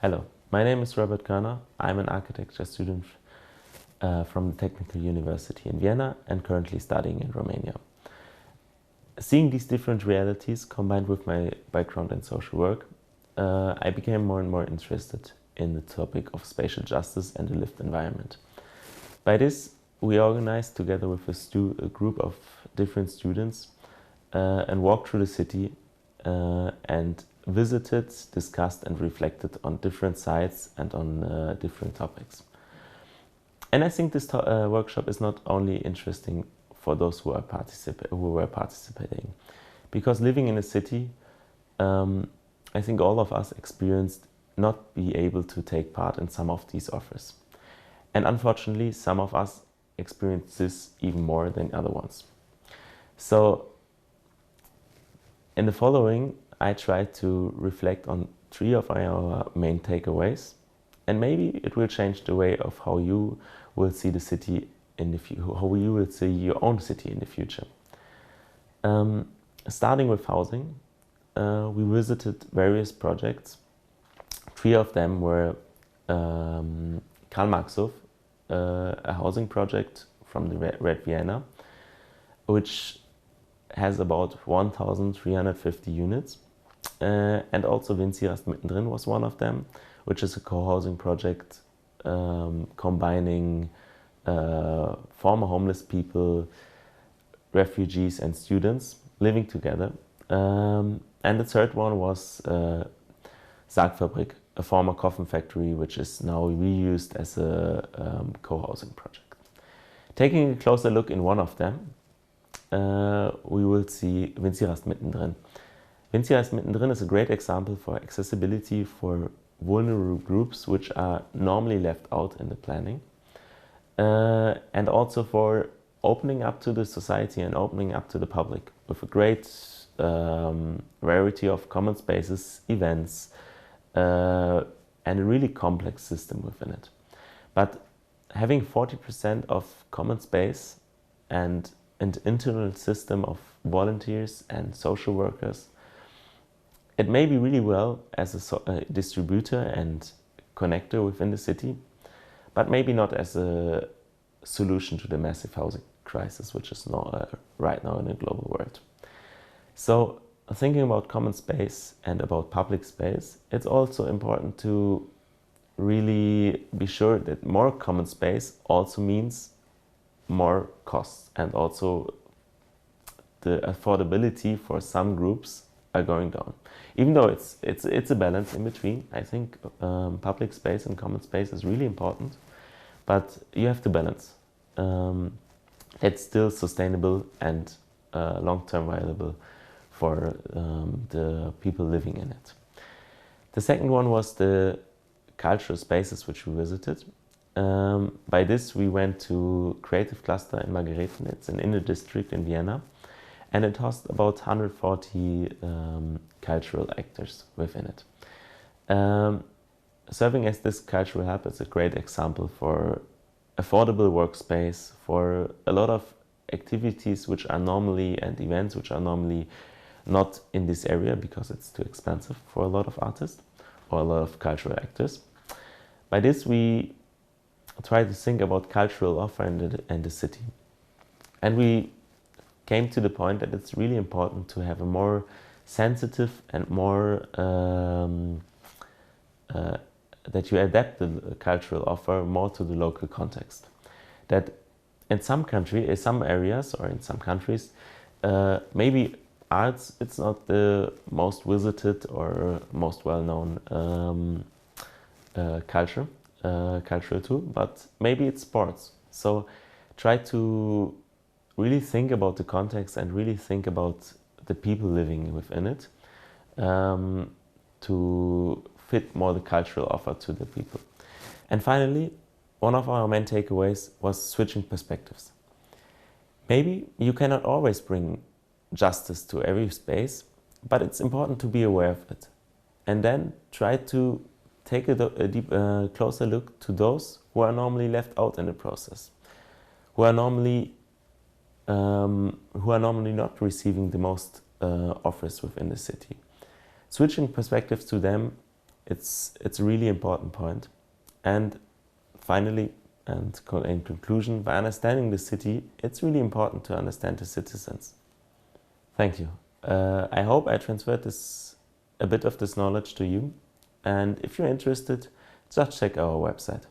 Hello, my name is Robert Körner. I'm an architecture student from the Technical University in Vienna and currently studying in Romania. Seeing these different realities combined with my background in social work, I became more and more interested in the topic of spatial justice and the lived environment. By this, we organized together with a group of different students and walked through the city and visited, discussed and reflected on different sites and on different topics. And I think this workshop is not only interesting for those who were participating, because living in a city, I think all of us experienced not be able to take part in some of these offers. And unfortunately, some of us experienced this even more than other ones. So in the following, I try to reflect on 3 of our main takeaways, and maybe it will change the way of how you will see the city in the future, how you will see your own city in the future. Starting with housing, we visited various projects. 3 of them were Karl Marxhof, a housing project from the Red Vienna, which has about 1,350 units. And also Winzirast mittendrin was one of them, which is a co-housing project combining former homeless people, refugees and students living together. And the third one was Sargfabrik, a former coffin factory, which is now reused as a co-housing project. Taking a closer look in one of them, we will see Winzirast mittendrin. Winzirast mittendrin is a great example for accessibility for vulnerable groups which are normally left out in the planning, and also for opening up to the society and opening up to the public with a great variety of common spaces, events, and a really complex system within it. But having 40% of common space and an internal system of volunteers and social workers, it may be really well as a distributor and connector within the city, but maybe not as a solution to the massive housing crisis, which is right now in the global world. So thinking about common space and about public space, it's also important to really be sure that more common space also means more costs, and also the affordability for some groups are going down. Even though it's a balance in between. I think public space and common space is really important, but you have to balance. It's still sustainable and long-term viable for the people living in it. The second one was the cultural spaces which we visited. By this we went to Creative Cluster in Margareten. It's an inner district in Vienna, and it hosts about 140 cultural actors within it. Serving as this cultural hub is a great example for affordable workspace, for a lot of activities which are normally, and events which are normally not in this area because it's too expensive for a lot of artists or a lot of cultural actors. By this we try to think about cultural offer in the city. And we came to the point that it's really important to have a more sensitive and more that you adapt the cultural offer more to the local context. That in some areas or in some countries, maybe arts, it's not the most visited or most well-known cultural tool, but maybe it's sports. So try to really think about the context and really think about the people living within it, to fit more the cultural offer to the people. And finally, one of our main takeaways was switching perspectives. Maybe you cannot always bring justice to every space, but it's important to be aware of it. And then try to take a closer look to those who are normally left out in the process, who are normally not receiving the most offers within the city. Switching perspectives to them It's a really important point. And finally, and in conclusion, by understanding the city, it's really important to understand the citizens. Thank you. I hope I transferred a bit of this knowledge to you. And if you're interested, just check our website.